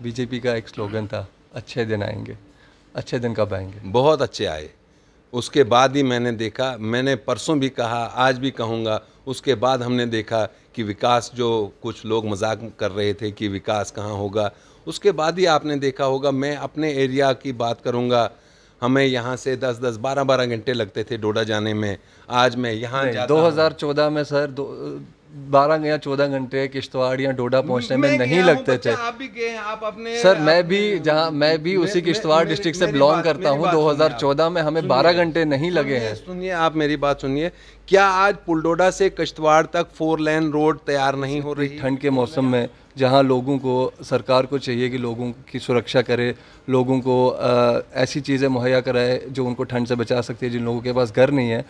BJP का एक slogan था, अच्छे दिन आएंगे। अच्छे दिन कब आएंगे? बहुत अच्छे आए। उसके बाद ही मैंने देखा, मैंने परसों भी कहा, आज भी कहूँगा, उसके बाद हमने देखा कि विकास, जो कुछ लोग मजाक कर रहे थे कि विकास कहाँ होगा, उसके बाद ही आपने देखा होगा। मैं अपने एरिया की बात करूँगा, हमें यहाँ से 10-10, 12-12 घंटे लगते थे डोडा जाने में। आज मैं यहाँ नहीं, जाता हूँ। 2014 में सर 12 या 14 घंटे किश्तवाड़ या डोडा पहुंचने में मैं नहीं गया हूँ लगते बच्चा, थे। आप भी गए हैं, आप अपने सर अपने मैं भी उसी किश्तवाड़ डिस्ट्रिक्ट से बिलोंग करता मेरी हूं। बात सुनिए। आप 2014 में हमें 12 सुनिए, घंटे नहीं लगे सुनिए हैं। सुनिए, आप मेरी बात सुनिए। क्या आज पुलडोडा से किश्तवाड़ तक 4 लेन रोड तैयार नहीं हो इतनी रही है? ठंड के मौसम में जहां लोगों को, सरकार को चाहिए कि लोगों की सुरक्षा करे, लोगों को ऐसी चीज़ें मुहैया कराए जो उनको ठंड से बचा सकती है। जिन लोगों के पास घर नहीं है,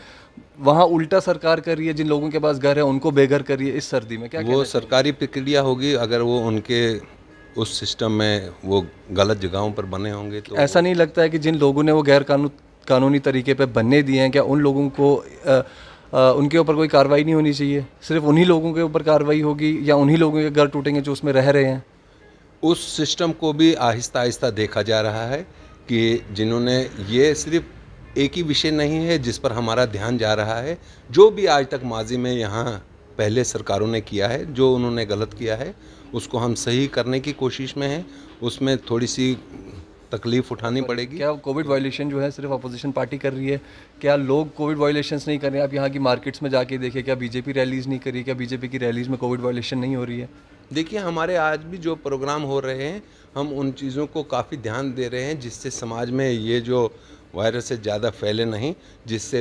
वहाँ उल्टा सरकार कर रही है। जिन लोगों के पास घर है उनको बेघर कर रही है इस सर्दी में। क्या वो कहना चाहिए? सरकारी प्रक्रिया होगी। अगर वो उनके उस सिस्टम में वो गलत जगहों पर बने होंगे तो ऐसा नहीं लगता है कि जिन लोगों ने वो कानूनी तरीके पे बनने दिए हैं, क्या उन लोगों को उनके ऊपर कोई कार्रवाई नहीं होनी चाहिए? सिर्फ उन्हीं लोगों के ऊपर कार्रवाई होगी या उन्हीं लोगों के घर टूटेंगे जो उसमें रह रहे हैं? उस सिस्टम को भी आहिस्ता आहिस्ता देखा जा रहा है कि जिन्होंने, ये सिर्फ एक ही विषय नहीं है जिस पर हमारा ध्यान जा रहा है। जो भी आज तक माजी में यहाँ पहले सरकारों ने किया है, जो उन्होंने गलत किया है, उसको हम सही करने की कोशिश में हैं। उसमें थोड़ी सी तकलीफ़ उठानी पड़ेगी। क्या कोविड वायलेशन जो है सिर्फ अपोजिशन पार्टी कर रही है? क्या लोग कोविड वायलेशंस नहीं कर रहे हैं? आप यहाँ की मार्केट्स में जाके देखिए, क्या बीजेपी रैलीज नहीं कर रही? क्या बीजेपी की रैलीज में कोविड वायलेशन नहीं हो रही है? देखिए, हमारे आज भी जो प्रोग्राम हो रहे हैं, हम उन चीज़ों को काफ़ी ध्यान दे रहे हैं जिससे समाज में ये जो वायरस है ज़्यादा फैले नहीं, जिससे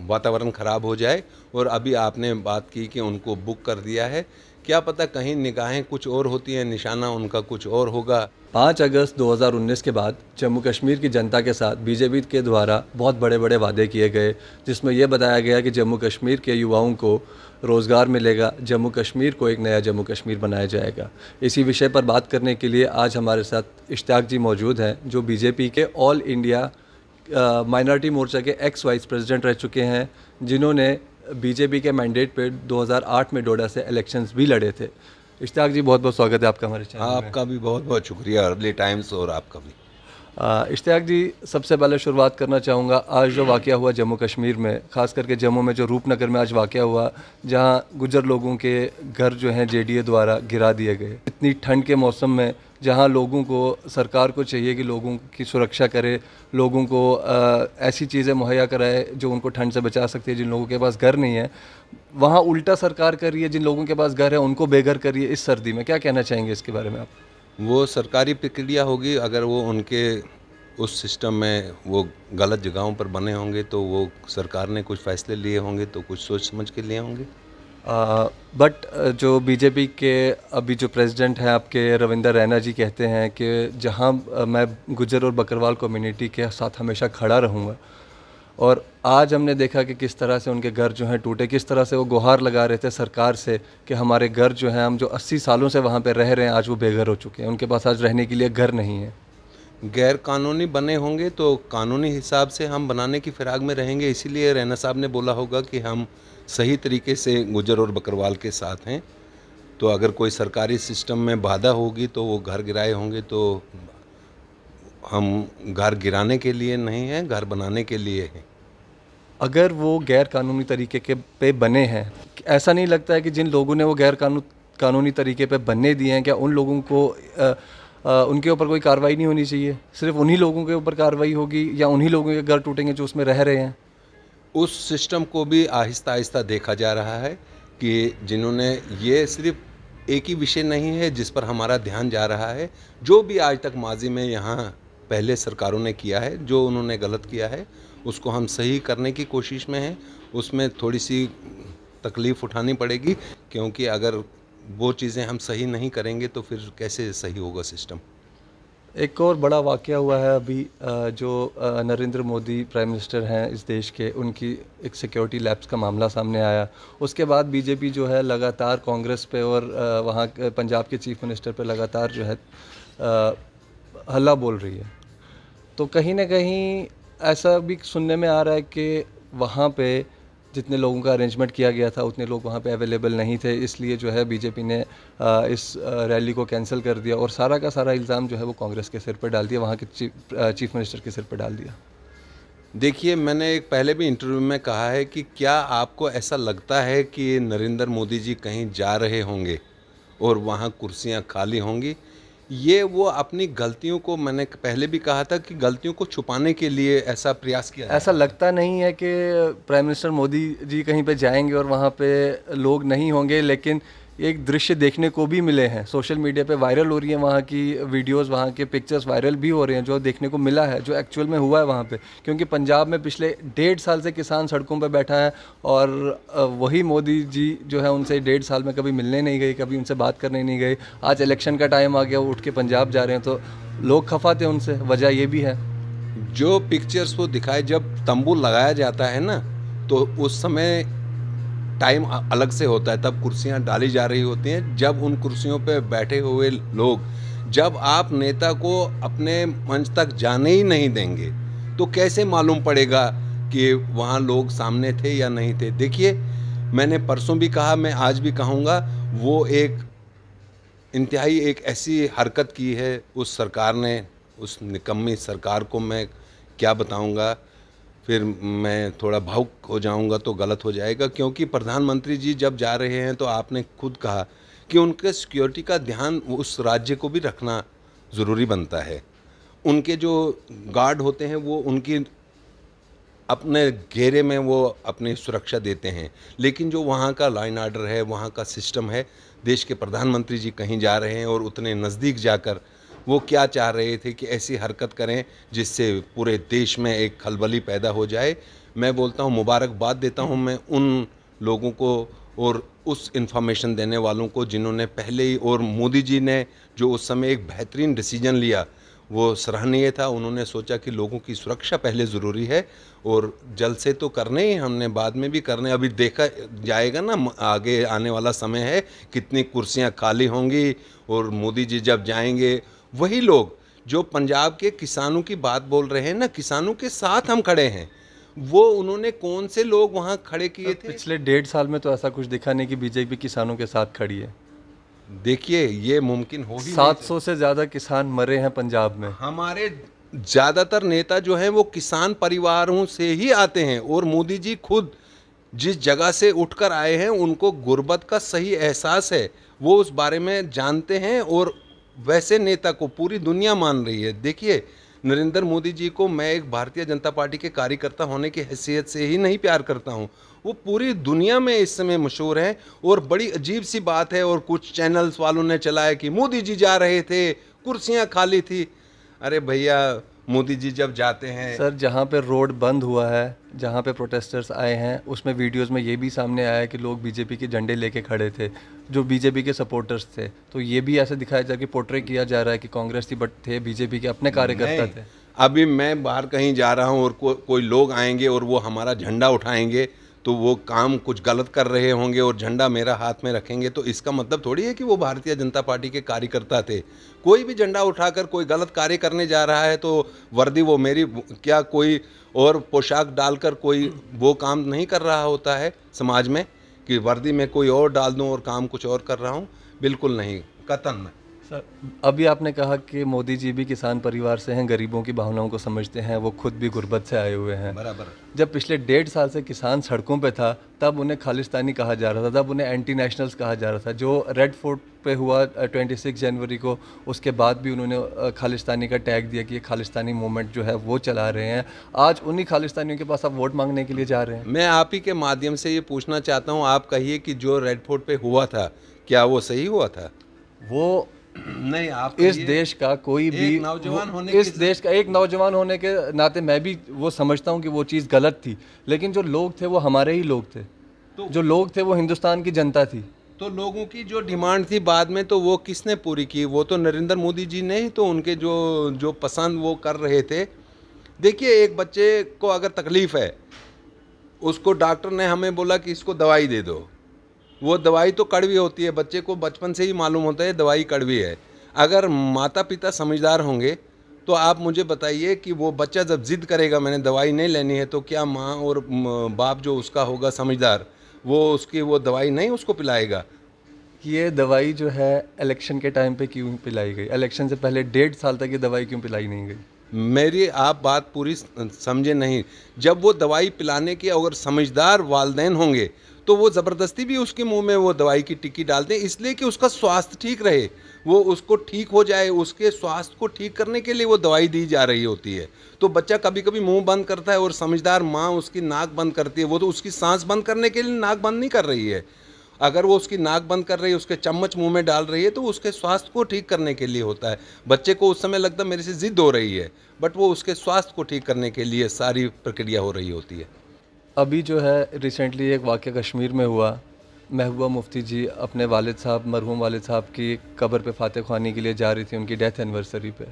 वातावरण ख़राब हो जाए। और अभी आपने बात की कि उनको बुक कर दिया है, क्या पता कहीं निगाहें कुछ और होती हैं, निशाना उनका कुछ और होगा। 5 अगस्त 2019 के बाद जम्मू कश्मीर की जनता के साथ बीजेपी के द्वारा बहुत बड़े बड़े वादे किए गए, जिसमें यह बताया गया कि जम्मू कश्मीर के युवाओं को रोज़गार मिलेगा, जम्मू कश्मीर को एक नया जम्मू कश्मीर बनाया जाएगा। इसी विषय पर बात करने के लिए आज हमारे साथ इश्तियाक जी मौजूद हैं, जो बीजेपी के ऑल इंडिया माइनॉरिटी मोर्चा के एक्स वाइस प्रेसिडेंट रह चुके हैं, जिन्होंने बीजेपी के मैंडेट पे 2008 में डोडा से इलेक्शंस भी लड़े थे। इश्तियाक जी, बहुत बहुत स्वागत है आपका हमारे चैनल में। आपका भी बहुत बहुत शुक्रिया, अर्ली टाइम्स, और आपका भी। इश्तियाक जी, सबसे पहले शुरुआत करना चाहूँगा, आज जो वाक़या हुआ जम्मू कश्मीर में, ख़ास करके जम्मू में जो रूपनगर में आज वाक़या हुआ, जहाँ गुज्जर लोगों के घर जो हैं जेडीए द्वारा गिरा दिए गए। इतनी ठंड के मौसम में जहाँ लोगों को, सरकार को चाहिए कि लोगों की सुरक्षा करे, लोगों को ऐसी चीज़ें मुहैया कराए जो उनको ठंड से बचा सकती है। जिन लोगों के पास घर नहीं है, वहाँ उल्टा सरकार कर रही है। जिन लोगों के पास घर है उनको बेघर कर रही है इस सर्दी में। क्या कहना चाहेंगे इसके बारे में आप? वो सरकारी प्रक्रिया होगी। अगर वो उनके उस सिस्टम में वो गलत जगहों पर बने होंगे तो वो सरकार ने कुछ फ़ैसले लिए होंगे, तो कुछ सोच समझ के लिए होंगे। बट जो बीजेपी के अभी जो प्रेसिडेंट हैं आपके, रविंदर रैना जी, कहते हैं कि जहां मैं गुज्जर और बकरवाल कम्युनिटी के साथ हमेशा खड़ा रहूँगा। और आज हमने देखा कि किस तरह से उनके घर जो हैं टूटे, किस तरह से वो गुहार लगा रहे थे सरकार से कि हमारे घर जो हैं, हम जो 80 सालों से वहाँ पे रह रहे हैं, आज वो बेघर हो चुके हैं। उनके पास आज रहने के लिए घर नहीं है। गैर कानूनी बने होंगे तो कानूनी हिसाब से हम बनाने की फिराक में रहेंगे। इसीलिए रैना साहब ने बोला होगा कि हम सही तरीके से गुज्जर और बकरवाल के साथ हैं। तो अगर कोई सरकारी सिस्टम में बाधा होगी तो वो घर गिराए होंगे, तो हम घर गिराने के लिए नहीं हैं, घर बनाने के लिए हैं। अगर वो गैर कानूनी तरीके के पे बने हैं, ऐसा नहीं लगता है कि जिन लोगों ने वो कानूनी तरीके पे बनने दिए हैं, क्या उन लोगों को उनके ऊपर कोई कार्रवाई नहीं होनी चाहिए? सिर्फ उन्हीं लोगों के ऊपर कार्रवाई होगी या उन्हीं लोगों के घर टूटेंगे जो उसमें रह रहे हैं? उस सिस्टम को भी आहिस्ता आहिस्ता देखा जा रहा है कि जिन्होंने, ये सिर्फ एक ही विषय नहीं है जिस पर हमारा ध्यान जा रहा है। जो भी आज तक माजी में यहाँ पहले सरकारों ने किया है, जो उन्होंने गलत किया है, उसको हम सही करने की कोशिश में हैं। उसमें थोड़ी सी तकलीफ़ उठानी पड़ेगी, क्योंकि अगर वो चीज़ें हम सही नहीं करेंगे तो फिर कैसे सही होगा सिस्टम। एक और बड़ा वाक़या हुआ है अभी, जो नरेंद्र मोदी प्राइम मिनिस्टर हैं इस देश के, उनकी एक सिक्योरिटी लैप्स का मामला सामने आया। उसके बाद बीजेपी जो है लगातार कांग्रेस पे और वहाँ के पंजाब के चीफ मिनिस्टर पे लगातार जो है हल्ला बोल रही है। तो कहीं ना कहीं ऐसा भी सुनने में आ रहा है कि वहाँ पे जितने लोगों का अरेंजमेंट किया गया था उतने लोग वहाँ पे अवेलेबल नहीं थे, इसलिए जो है बीजेपी ने इस रैली को कैंसिल कर दिया और सारा का सारा इल्ज़ाम जो है वो कांग्रेस के सिर पर डाल दिया, वहाँ के चीफ मिनिस्टर के सिर पर डाल दिया। देखिए, मैंने एक पहले भी इंटरव्यू में कहा है कि क्या आपको ऐसा लगता है कि नरेंद्र मोदी जी कहीं जा रहे होंगे और वहाँ कुर्सियाँ खाली होंगी? ये वो अपनी गलतियों को, मैंने पहले भी कहा था कि गलतियों को छुपाने के लिए ऐसा प्रयास किया ऐसा लगता नहीं है कि प्राइम मिनिस्टर मोदी जी कहीं पे जाएंगे और वहाँ पे लोग नहीं होंगे, लेकिन एक दृश्य देखने को भी मिले हैं, सोशल मीडिया पे वायरल हो रही हैं वहाँ की वीडियोस, वहाँ के पिक्चर्स वायरल भी हो रहे हैं, जो देखने को मिला है, जो एक्चुअल में हुआ है वहाँ पे। क्योंकि पंजाब में पिछले 1.5 साल से किसान सड़कों पे बैठा है और वही मोदी जी जो है उनसे 1.5 साल में कभी मिलने नहीं गए, कभी उनसे बात करने नहीं गए। आज इलेक्शन का टाइम आ गया, वो उठ के पंजाब जा रहे हैं, तो लोग खफा थे उनसे, वजह ये भी है। जो पिक्चर्स वो दिखाए, जब तंबू लगाया जाता है ना, तो उस समय टाइम अलग से होता है, तब कुर्सियां डाली जा रही होती हैं। जब उन कुर्सियों पे बैठे हुए लोग, जब आप नेता को अपने मंच तक जाने ही नहीं देंगे, तो कैसे मालूम पड़ेगा कि वहाँ लोग सामने थे या नहीं थे? देखिए, मैंने परसों भी कहा, मैं आज भी कहूँगा, वो एक इंतहाई एक ऐसी हरकत की है उस सरकार ने, उस निकम्मी सरकार को मैं क्या बताऊँगा। फिर मैं थोड़ा भावुक हो जाऊंगा तो गलत हो जाएगा, क्योंकि प्रधानमंत्री जी जब जा रहे हैं तो आपने खुद कहा कि उनके सिक्योरिटी का ध्यान उस राज्य को भी रखना ज़रूरी बनता है। उनके जो गार्ड होते हैं वो उनकी अपने घेरे में वो अपनी सुरक्षा देते हैं, लेकिन जो वहाँ का लाइन आर्डर है, वहाँ का सिस्टम है, देश के प्रधानमंत्री जी कहीं जा रहे हैं और उतने नज़दीक जाकर वो क्या चाह रहे थे कि ऐसी हरकत करें जिससे पूरे देश में एक खलबली पैदा हो जाए। मैं बोलता हूँ, मुबारकबाद देता हूँ मैं उन लोगों को और उस इन्फॉर्मेशन देने वालों को जिन्होंने पहले ही, और मोदी जी ने जो उस समय एक बेहतरीन डिसीजन लिया वो सराहनीय था। उन्होंने सोचा कि लोगों की सुरक्षा पहले ज़रूरी है और जल्द से तो करने ही, हमने बाद में भी करने, अभी देखा जाएगा ना, आगे आने वाला समय है, कितनी कुर्सियां खाली होंगी। और मोदी जी जब जाएंगे, वही लोग जो पंजाब के किसानों की बात बोल रहे हैं ना, किसानों के साथ हम खड़े हैं, वो उन्होंने कौन से लोग वहाँ खड़े किए थे? पिछले 1.5 साल में तो ऐसा कुछ दिखा नहीं कि बीजेपी किसानों के साथ खड़ी है। देखिए, ये मुमकिन हो ही नहीं 700 से ज़्यादा किसान मरे हैं पंजाब में। हमारे ज़्यादातर नेता जो हैं वो किसान परिवारों से ही आते हैं, और मोदी जी खुद जिस जगह से उठकर आए हैं उनको गुर्बत का सही एहसास है, वो उस बारे में जानते हैं, और वैसे नेता को पूरी दुनिया मान रही है। देखिए, नरेंद्र मोदी जी को मैं एक भारतीय जनता पार्टी के कार्यकर्ता होने की हैसियत से ही नहीं प्यार करता हूँ, वो पूरी दुनिया में इस समय मशहूर हैं। और बड़ी अजीब सी बात है, और कुछ चैनल्स वालों ने चलाया कि मोदी जी जा रहे थे, कुर्सियाँ खाली थी। अरे भैया, मोदी जी जब जाते हैं, सर, जहाँ पे रोड बंद हुआ है, जहाँ पे प्रोटेस्टर्स आए हैं, उसमें वीडियोस में ये भी सामने आया है कि लोग बीजेपी के झंडे लेके खड़े थे, जो बीजेपी के सपोर्टर्स थे। तो ये भी ऐसे दिखाया जा कि पोर्ट्रे किया जा रहा है कि कांग्रेस थी, बट थे बीजेपी के अपने कार्यकर्ता नहीं, थे। अभी मैं बाहर कहीं जा रहा हूँ और कोई लोग आएंगे और वो हमारा झंडा उठाएंगे, तो वो काम कुछ गलत कर रहे होंगे और झंडा मेरा हाथ में रखेंगे, तो इसका मतलब थोड़ी है कि वो भारतीय जनता पार्टी के कार्यकर्ता थे। कोई भी झंडा उठाकर कोई गलत कार्य करने जा रहा है तो वर्दी वो मेरी, क्या कोई और पोशाक डालकर कोई वो काम नहीं कर रहा होता है समाज में, कि वर्दी में कोई और डाल दूं और काम कुछ और कर रहा हूं? बिल्कुल नहीं, कतन में। सर, अभी आपने कहा कि मोदी जी भी किसान परिवार से हैं, गरीबों की भावनाओं को समझते हैं, वो खुद भी गुर्बत से आए हुए हैं। बराबर। जब पिछले 1.5 साल से किसान सड़कों पे था, तब उन्हें खालिस्तानी कहा जा रहा था, तब उन्हें एंटी नेशनल्स कहा जा रहा था। जो रेड फोर्ट पे हुआ 26 जनवरी को, उसके बाद भी उन्होंने खालिस्तानी का टैग दिया कि ये खालिस्तानी मूवमेंट जो है वो चला रहे हैं। आज उन्हीं खालिस्तानियों के पास आप वोट मांगने के लिए जा रहे हैं। मैं आप ही के माध्यम से ये पूछना चाहता हूँ, आप कहिए कि जो रेड फोर्ट पे हुआ था, क्या वो सही हुआ था? वो नहीं, आप इस देश का कोई भी एक नौजवान होने इस देश का एक नौजवान होने के नाते मैं भी वो समझता हूँ कि वो चीज़ गलत थी, लेकिन जो लोग थे वो हमारे ही लोग थे। तो जो लोग थे वो हिंदुस्तान की जनता थी। तो लोगों की जो डिमांड थी बाद में, तो वो किसने पूरी की? वो तो नरेंद्र मोदी जी ने ही, तो उनके जो जो पसंद वो कर रहे थे। देखिए, एक बच्चे को अगर तकलीफ़ है, उसको डॉक्टर ने हमें बोला कि इसको दवाई दे दो, वो दवाई तो कड़वी होती है, बच्चे को बचपन से ही मालूम होता है दवाई कड़वी है। अगर माता पिता समझदार होंगे तो आप मुझे बताइए कि वो बच्चा जब जिद करेगा मैंने दवाई नहीं लेनी है, तो क्या माँ और बाप जो उसका होगा समझदार, वो उसकी वो दवाई नहीं उसको पिलाएगा? ये दवाई जो है इलेक्शन के टाइम पे क्यों पिलाई गई? इलेक्शन से पहले 1.5 साल तक ये दवाई क्यों पिलाई नहीं गई? मेरी आप बात पूरी समझे नहीं। जब वो दवाई पिलाने के अगर समझदार वालिदैन होंगे तो वो ज़बरदस्ती भी उसके मुंह में वो दवाई की टिक्की डालते हैं, इसलिए कि उसका स्वास्थ्य ठीक रहे, वो उसको ठीक हो जाए, उसके स्वास्थ्य को ठीक करने के लिए वो दवाई दी जा रही होती है। तो बच्चा कभी कभी मुंह बंद करता है और समझदार माँ उसकी नाक बंद करती है, वो तो उसकी सांस बंद करने के लिए नाक बंद नहीं कर रही है। अगर वो उसकी नाक बंद कर रही है, उसके चम्मच मुंह में डाल रही है, तो उसके स्वास्थ्य को ठीक करने के लिए होता है। बच्चे को उस समय लगता है मेरे से ज़िद हो रही है, बट वो उसके स्वास्थ्य को ठीक करने के लिए सारी प्रक्रिया हो रही होती है। अभी जो है रिसेंटली एक वाक़या कश्मीर में हुआ। महबूबा मुफ्ती जी अपने वालिद साहब, मरहूम वालिद साहब की कब्र पे फातह ख़्वानी के लिए जा रही थी उनकी डेथ एनिवर्सरी पे।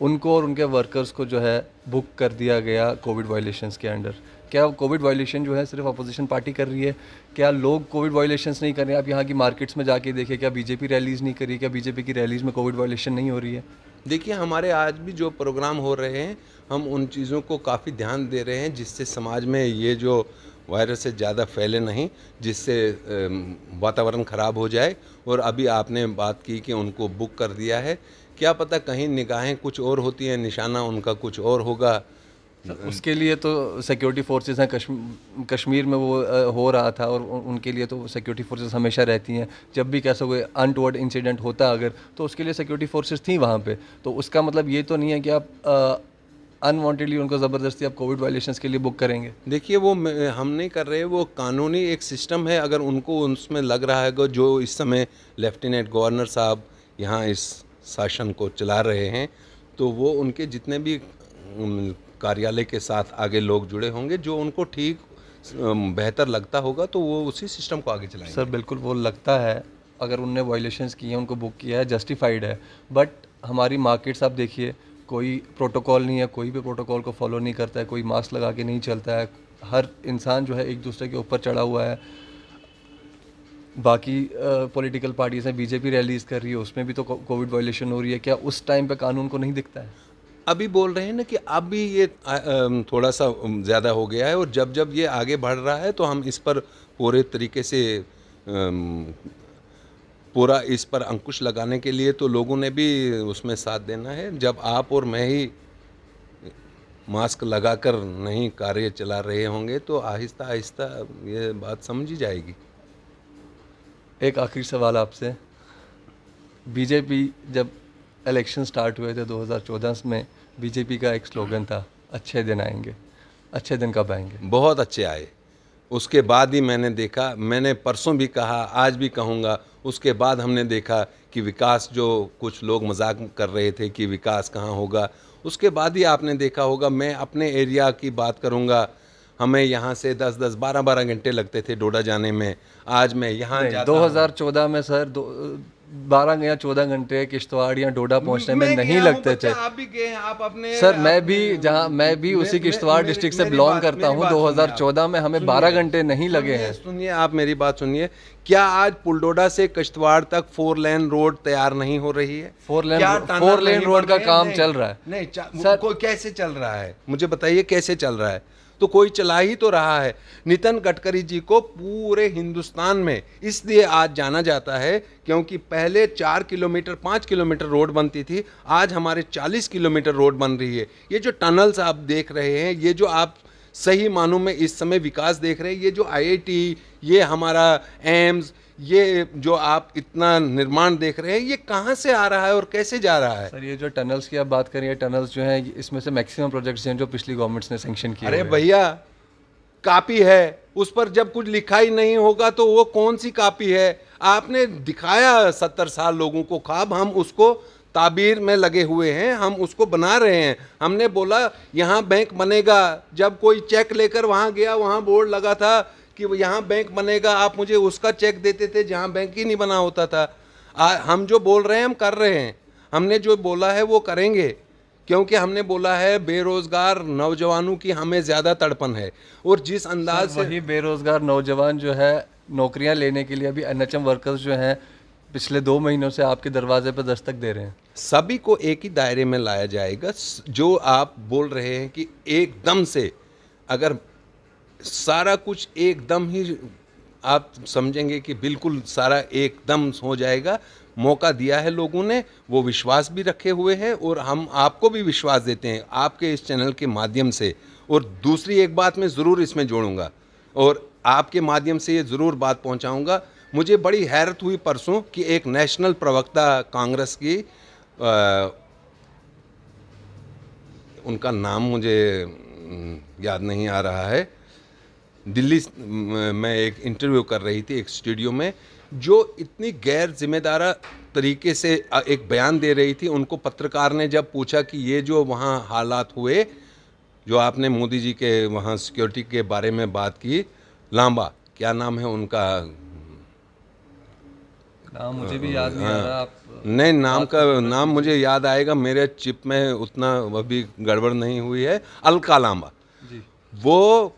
उनको और उनके वर्कर्स को जो है बुक कर दिया गया कोविड वायलेशंस के अंडर। क्या कोविड वायलेशन जो है सिर्फ अपोजिशन पार्टी कर रही है? क्या लोग कोविड वायलेशंस नहीं कर रहे हैं? आप यहाँ की मार्केट्स में जाके देखिए, क्या बीजेपी रैलीज़ नहीं करी? क्या बीजेपी की रैलीज़ में कोविड वायलेशन नहीं हो रही है? देखिए, हमारे आज भी जो प्रोग्राम हो रहे हैं, हम उन चीज़ों को काफ़ी ध्यान दे रहे हैं जिससे समाज में ये जो वायरस है ज़्यादा फैले नहीं, जिससे वातावरण ख़राब हो जाए। और अभी आपने बात की कि उनको बुक कर दिया है, क्या पता कहीं निगाहें कुछ और होती हैं, निशाना उनका कुछ और होगा। उसके लिए तो सिक्योरिटी फोर्सेस हैं। कश्मीर में वो हो रहा था और उनके लिए तो सिक्योरिटी फोर्सेस हमेशा रहती हैं। जब भी कैसा कोई अनटोवर्ड इंसिडेंट होता अगर, तो उसके लिए सिक्योरिटी फोर्सेस थी वहाँ पे। तो उसका मतलब ये तो नहीं है कि आप अनवांटेडली उनको ज़बरदस्ती आप कोविड वायलेशंस के लिए बुक करेंगे। देखिए, वो हम नहीं कर रहे, वो कानूनी एक सिस्टम है। अगर उनको उसमें लग रहा है कि जो इस समय लेफ्टिनेंट गवर्नर साहब यहाँ इस शासन को चला रहे हैं, तो वो उनके जितने भी कार्यालय के साथ आगे लोग जुड़े होंगे, जो उनको ठीक बेहतर लगता होगा, तो वो उसी सिस्टम को आगे चलाएंगे। सर बिल्कुल वो लगता है, अगर उनने वायलेशंस किए हैं, उनको बुक किया है, जस्टिफाइड है। बट हमारी मार्केट्स आप देखिए, कोई प्रोटोकॉल नहीं है, कोई भी प्रोटोकॉल को फॉलो नहीं करता है, कोई मास्क लगा के नहीं चलता है। हर इंसान जो है एक दूसरे के ऊपर चढ़ा हुआ है। बाकी पॉलिटिकल पार्टीज़ हैं, बीजेपी रैलीज़ कर रही है, उसमें भी तो कोविड वायलेशन हो रही है। क्या उस टाइम पे कानून को नहीं दिखता है? अभी बोल रहे हैं ना कि अब भी ये थोड़ा सा ज़्यादा हो गया है, और जब जब ये आगे बढ़ रहा है तो हम इस पर पूरे तरीके से पूरा इस पर अंकुश लगाने के लिए तो लोगों ने भी उसमें साथ देना है। जब आप और मैं ही मास्क लगाकर नहीं कार्य चला रहे होंगे, तो आहिस्ता आहिस्ता ये बात समझी जाएगी। एक आखिरी सवाल आपसे। बीजेपी जब इलेक्शन स्टार्ट हुए थे 2014 में, बीजेपी का एक स्लोगन था, अच्छे दिन आएंगे। अच्छे दिन कब आएंगे? बहुत अच्छे आए। उसके बाद ही मैंने देखा, मैंने परसों भी कहा, आज भी कहूँगा, उसके बाद हमने देखा कि विकास, जो कुछ लोग मजाक कर रहे थे कि विकास कहाँ होगा, उसके बाद ही आपने देखा होगा। मैं अपने एरिया की बात करूँगा, हमें यहाँ से 10-10, 12-12 घंटे लगते थे डोडा जाने में। आज मैं यहाँ जाता 2014 में सर 12 या 14 घंटे किश्तवाड़ या डोडा पहुंचने में नहीं लगते थे। आप भी गए हैं, आप अपने सर मैं भी उसी किश्तवाड़ डिस्ट्रिक्ट से बिलोंग करता हूं। 2014 में हमें 12 घंटे नहीं लगे हैं। सुनिए, आप मेरी बात सुनिए। क्या आज पुलडोडा से किश्तवाड़ तक 4 लेन रोड तैयार नहीं हो रही है? 4 लेन रोड का काम चल रहा है। नहीं सर, कोई कैसे चल रहा है मुझे बताइए, कैसे चल रहा है? तो कोई चला ही तो रहा है। नितिन गडकरी जी को पूरे हिंदुस्तान में इसलिए आज जाना जाता है क्योंकि पहले 4 किलोमीटर 5 किलोमीटर रोड बनती थी, आज हमारे 40 किलोमीटर रोड बन रही है। ये जो टनल्स आप देख रहे हैं, ये जो आप सही मानों में इस समय विकास देख रहे हैं, ये जो IIT, ये हमारा एम्स, ये जो आप इतना निर्माण देख रहे हैं, ये कहाँ से आ रहा है और कैसे जा रहा है? सर ये जो टनल्स की आप बात करें, ये टनल्स जो हैं, इसमें से मैक्सिमम प्रोजेक्ट्स हैं जो पिछली गवर्नमेंट्स ने सैंक्शन किए। अरे भैया, कॉपी है, उस पर जब कुछ लिखा ही नहीं होगा तो वो कौन सी कॉपी है? आपने दिखाया 70 साल लोगों को ख्वाब, हम उसको ताबीर में लगे हुए हैं, हम उसको बना रहे हैं। हमने बोला यहाँ बैंक बनेगा, जब कोई चेक लेकर वहाँ गया, वहाँ बोर्ड लगा था कि यहाँ बैंक बनेगा, आप मुझे उसका चेक देते थे जहाँ बैंक ही नहीं बना होता था। हम जो बोल रहे हैं हम कर रहे हैं, हमने जो बोला है वो करेंगे, क्योंकि हमने बोला है बेरोजगार नौजवानों की हमें ज़्यादा तड़पन है। और जिस अंदाज से वही बेरोजगार नौजवान जो है नौकरियां लेने के लिए अभी NHM वर्कर्स जो हैं पिछले 2 महीनों से आपके दरवाजे पर दस्तक दे रहे हैं। सभी को एक ही दायरे में लाया जाएगा। जो आप बोल रहे हैं कि एकदम से अगर सारा कुछ एकदम ही आप समझेंगे कि बिल्कुल सारा एकदम हो जाएगा, मौका दिया है लोगों ने, वो विश्वास भी रखे हुए हैं और हम आपको भी विश्वास देते हैं आपके इस चैनल के माध्यम से। और दूसरी एक बात मैं ज़रूर इसमें जोड़ूंगा और आपके माध्यम से ये ज़रूर बात पहुंचाऊंगा। मुझे बड़ी हैरत हुई परसों कि एक नेशनल प्रवक्ता कांग्रेस की उनका नाम मुझे याद नहीं आ रहा है, दिल्ली में एक इंटरव्यू कर रही थी एक स्टूडियो में, जो इतनी गैर जिम्मेदारा तरीके से एक बयान दे रही थी। उनको पत्रकार ने जब पूछा कि ये जो वहाँ हालात हुए, जो आपने मोदी जी के वहाँ सिक्योरिटी के बारे में बात की, लांबा क्या नाम है उनका, नाम मुझे भी याद नहीं आ रहा। आप नहीं, नाम का नाम मुझे याद आएगा, मेरे चिप में उतना अभी गड़बड़ नहीं हुई है, अलका लांबा जी, वो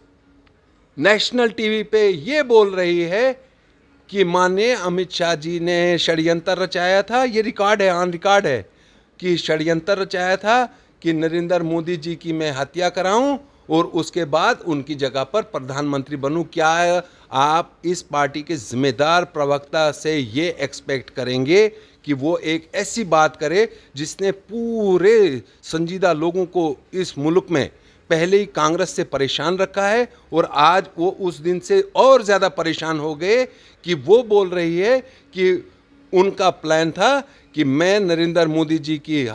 नेशनल टीवी पे ये बोल रही है कि माननीय अमित शाह जी ने षड्यंत्र रचाया था। ये रिकॉर्ड है, ऑन रिकॉर्ड है कि षड्यंत्र रचाया था कि नरेंद्र मोदी जी की मैं हत्या कराऊं और उसके बाद उनकी जगह पर प्रधानमंत्री बनूं। क्या आप इस पार्टी के जिम्मेदार प्रवक्ता से ये एक्सपेक्ट करेंगे कि वो एक ऐसी बात करे जिसने पूरे संजीदा लोगों को इस मुल्क में पहले ही कांग्रेस से परेशान रखा है और आज वो उस दिन से और ज़्यादा परेशान हो गए कि वो बोल रही है कि उनका प्लान था कि मैं नरेंद्र मोदी जी की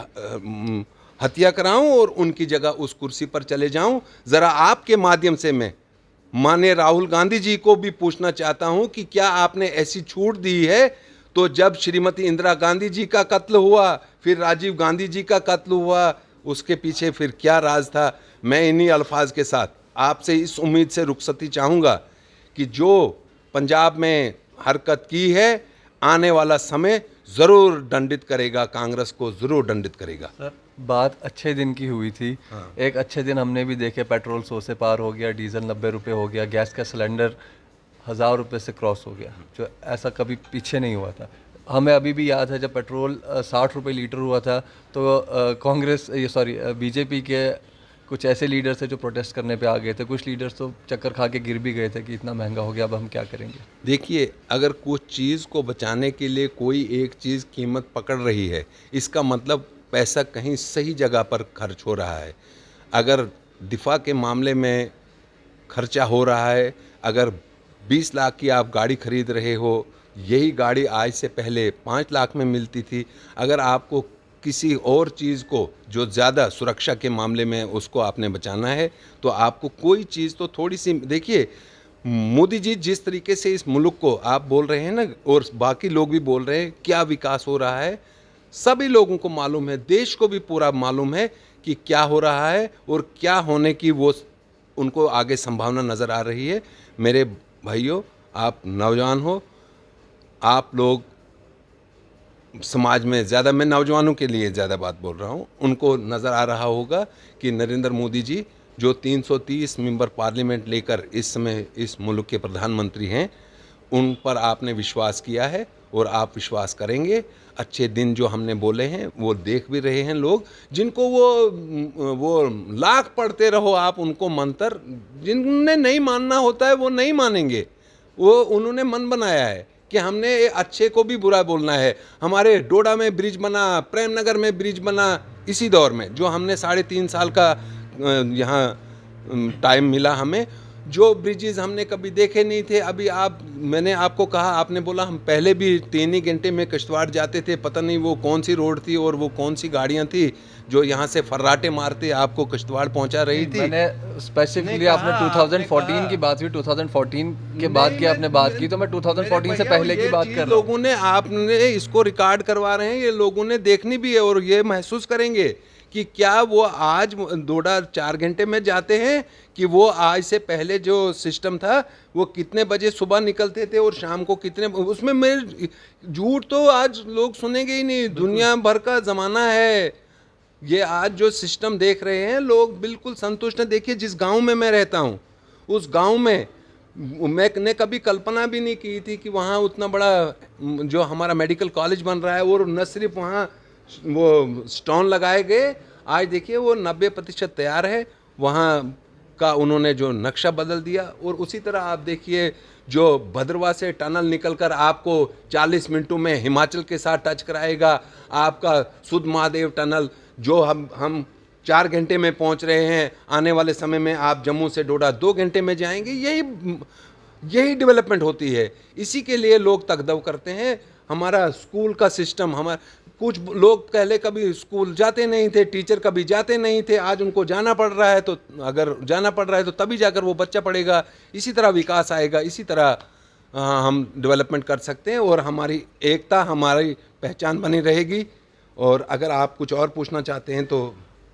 हत्या कराऊं और उनकी जगह उस कुर्सी पर चले जाऊं। ज़रा आपके माध्यम से मैं माननीय राहुल गांधी जी को भी पूछना चाहता हूं कि क्या आपने ऐसी छूट दी है? तो जब श्रीमती इंदिरा गांधी जी का कत्ल हुआ, फिर राजीव गांधी जी का कत्ल हुआ, उसके पीछे फिर क्या राज था? मैं इन्हीं अल्फाज के साथ आपसे इस उम्मीद से रुखसती चाहूँगा कि जो पंजाब में हरकत की है, आने वाला समय ज़रूर दंडित करेगा, कांग्रेस को ज़रूर दंडित करेगा। सर बात अच्छे दिन की हुई थी। हाँ। एक अच्छे दिन हमने भी देखे, पेट्रोल 100 से पार हो गया, डीजल 90 रुपये हो गया, गैस का सिलेंडर 1000 रुपये से क्रॉस हो गया, जो ऐसा कभी पीछे नहीं हुआ था। हमें अभी भी याद है जब पेट्रोल 60 रुपये लीटर हुआ था तो कांग्रेस बीजेपी के कुछ ऐसे लीडर्स थे जो प्रोटेस्ट करने पे आ गए थे। कुछ लीडर्स तो चक्कर खा के गिर भी गए थे कि इतना महंगा हो गया, अब हम क्या करेंगे। देखिए, अगर कुछ चीज़ को बचाने के लिए कोई एक चीज़ कीमत पकड़ रही है, इसका मतलब पैसा कहीं सही जगह पर खर्च हो रहा है। अगर दिफा के मामले में खर्चा हो रहा है, अगर 20 लाख की आप गाड़ी खरीद रहे हो, यही गाड़ी आज से पहले 5 लाख में मिलती थी। अगर आपको किसी और चीज़ को जो ज़्यादा सुरक्षा के मामले में उसको आपने बचाना है, तो आपको कोई चीज़ तो थोड़ी सी देखिए। मोदी जी जिस तरीके से इस मुल्क को आप बोल रहे हैं ना, और बाकी लोग भी बोल रहे हैं क्या विकास हो रहा है, सभी लोगों को मालूम है, देश को भी पूरा मालूम है कि क्या हो रहा है और क्या होने की वो उनको आगे संभावना नज़र आ रही है। मेरे भाइयों, आप नौजवान हो, आप लोग समाज में ज़्यादा, मैं नौजवानों के लिए ज़्यादा बात बोल रहा हूँ, उनको नज़र आ रहा होगा कि नरेंद्र मोदी जी जो 330 मेंबर पार्लियामेंट लेकर इस समय इस मुल्क के प्रधानमंत्री हैं, उन पर आपने विश्वास किया है और आप विश्वास करेंगे। अच्छे दिन जो हमने बोले हैं वो देख भी रहे हैं लोग, जिनको वो लाख पढ़ते रहो आप उनको मंत्र, जिन्हें नहीं मानना होता है वो नहीं मानेंगे। वो उन्होंने मन बनाया है कि हमने अच्छे को भी बुरा बोलना है। हमारे डोडा में ब्रिज बना, प्रेम नगर में ब्रिज बना, इसी दौर में जो हमने 3.5 साल का यहाँ टाइम मिला हमें, जो ब्रिजेस हमने कभी देखे नहीं थे। अभी मैंने आपको कहा, आपने बोला हम पहले भी 3 ही घंटे में किश्तवाड़ जाते थे, पता नहीं वो कौन सी रोड थी और वो कौन सी गाड़ियाँ थी जो यहाँ से फर्राटे मारते आपको किश्तवाड़ पहुँचा रही थी। मैंने स्पेसिफिकली आपने 2014 की बात हुई, 2014 के बाद की आपने बात की, तो मैं 2014 से पहले की बात कर रहा हूँ। लोगों ने, आपने इसको रिकॉर्ड करवा रहे हैं, ये लोगों ने देखनी भी है और ये महसूस करेंगे कि क्या वो आज डोडा 4 घंटे में जाते हैं कि वो आज से पहले जो सिस्टम था वो कितने बजे सुबह निकलते थे और शाम को कितने, उसमें मैं झूठ तो आज लोग सुनेंगे ही नहीं। दुनिया भर का ज़माना है ये, आज जो सिस्टम देख रहे हैं लोग बिल्कुल संतुष्ट हैं। देखिए जिस गांव में मैं रहता हूं, उस गांव में मैंने कभी कल्पना भी नहीं की थी कि वहाँ उतना बड़ा जो हमारा मेडिकल कॉलेज बन रहा है, और न सिर्फ वहाँ वो स्टोन लगाए गए, आज देखिए वो 90% तैयार है। वहाँ का उन्होंने जो नक्शा बदल दिया, और उसी तरह आप देखिए जो भद्रवाह से टनल निकलकर आपको 40 मिनटों में हिमाचल के साथ टच कराएगा, आपका सुध महादेव टनल जो हम 4 घंटे में पहुंच रहे हैं, आने वाले समय में आप जम्मू से डोडा 2 घंटे में जाएंगे। यही डेवलपमेंट होती है, इसी के लिए लोग तकदव करते हैं। हमारा स्कूल का सिस्टम, हमारा कुछ लोग पहले कभी स्कूल जाते नहीं थे, टीचर कभी जाते नहीं थे, आज उनको जाना पड़ रहा है। तो अगर जाना पड़ रहा है तो तभी जाकर वो बच्चा पढ़ेगा। इसी तरह विकास आएगा, इसी तरह हम डेवलपमेंट कर सकते हैं, और हमारी एकता, हमारी पहचान बनी रहेगी। और अगर आप कुछ और पूछना चाहते हैं तो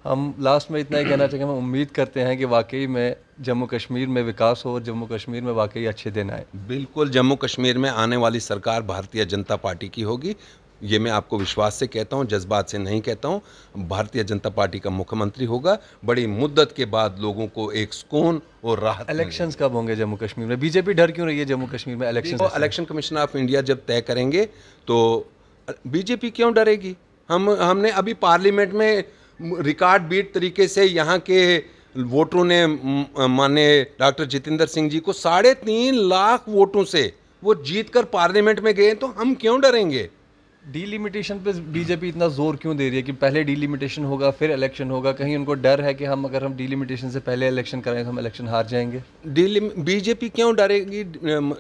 हम लास्ट में इतना ही कहना चाहेंगे, हम उम्मीद करते हैं कि वाकई में जम्मू कश्मीर में विकास हो और जम्मू कश्मीर में वाकई अच्छे दिन आए। बिल्कुल, जम्मू कश्मीर में आने वाली सरकार भारतीय जनता पार्टी की होगी, ये मैं आपको विश्वास से कहता हूँ, जज्बात से नहीं कहता हूँ। भारतीय जनता पार्टी का मुख्यमंत्री होगा। बड़ी मुद्दत के बाद लोगों को एक सुकून और राहत। इलेक्शंस कब होंगे जम्मू कश्मीर में? बीजेपी डर क्यों रही है जम्मू कश्मीर में election? Election commission of India जब तय करेंगे तो बीजेपी क्यों डरेगी? हमने अभी पार्लियामेंट में रिकॉर्ड बीट तरीके से यहाँ के वोटरों ने माननीय डॉक्टर जितेंद्र सिंह जी को 3.5 लाख वोटों से वो जीतकर पार्लियामेंट में गए, तो हम क्यों डरेंगे? डीलिमिटेशन पे बीजेपी इतना जोर क्यों दे रही है कि पहले डीलिमिटेशन होगा फिर इलेक्शन होगा? कहीं उनको डर है कि अगर हम डीलिमिटेशन से पहले इलेक्शन करें तो हम इलेक्शन हार जाएंगे? बीजेपी क्यों डरेगी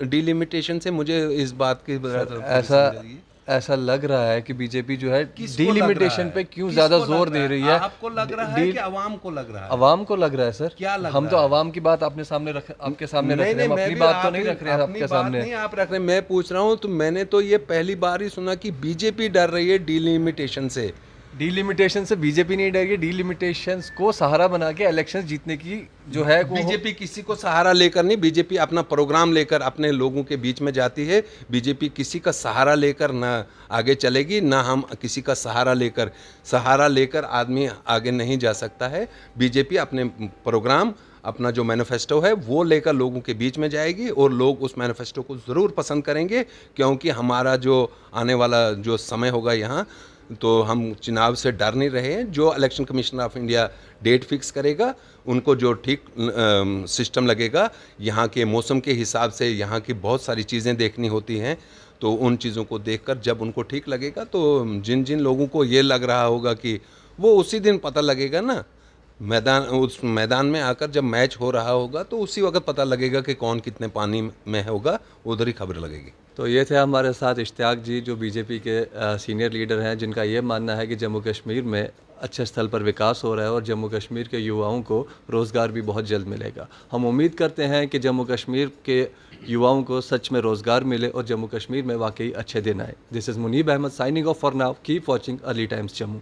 डीलिमिटेशन से? मुझे इस बात की ऐसा लग रहा है कि बीजेपी जो है डीलिमिटेशन पे क्यों ज्यादा जोर दे रही है। आपको लग रहा है कि अवाम को लग रहा है? अवाम को लग रहा है सर। क्या लग हम तो अवाम की बात आपके सामने रख रहे हैं, अपनी बात तो नहीं रख रहे हैं आपके सामने। नहीं आप रख रहे हैं, मैं पूछ रहा हूँ। तो मैंने तो ये पहली बार ही सुना कि बीजेपी डर रही है डीलिमिटेशन से। डीलिमिटेशन से बीजेपी नहीं डर रही, डीलिमिटेशन को सहारा बना के इलेक्शन जीतने की जो है बीजेपी किसी को सहारा लेकर नहीं, बीजेपी अपना प्रोग्राम लेकर अपने लोगों के बीच में जाती है। बीजेपी किसी का सहारा लेकर ना आगे चलेगी, ना हम किसी का सहारा लेकर आदमी आगे नहीं जा सकता है। बीजेपी अपने प्रोग्राम, अपना जो मैनिफेस्टो है वो लेकर लोगों के बीच में जाएगी, और लोग उस मैनिफेस्टो को ज़रूर पसंद करेंगे, क्योंकि हमारा जो आने वाला जो समय होगा यहाँ, तो हम चुनाव से डर नहीं रहे हैं। जो election commission of India date fix करेगा, उनको जो ठीक सिस्टम लगेगा, यहाँ के मौसम के हिसाब से यहाँ की बहुत सारी चीज़ें देखनी होती हैं, तो उन चीज़ों को देखकर जब उनको ठीक लगेगा, तो जिन जिन लोगों को ये लग रहा होगा कि वो उसी दिन पता लगेगा ना, उस मैदान में आकर जब मैच हो रहा होगा, तो उसी वक्त पता लगेगा कि कौन कितने पानी में होगा, उधर ही खबर लगेगी। तो ये थे हमारे साथ इश्तियाक जी, जो बीजेपी के सीनियर लीडर हैं, जिनका ये मानना है कि जम्मू कश्मीर में अच्छे स्थल पर विकास हो रहा है और जम्मू कश्मीर के युवाओं को रोज़गार भी बहुत जल्द मिलेगा। हम उम्मीद करते हैं कि जम्मू कश्मीर के युवाओं को सच में रोज़गार मिले और जम्मू कश्मीर में वाकई अच्छे दिन आए। This is Munib Ahmed signing off for now. Keep watching early times Jammu.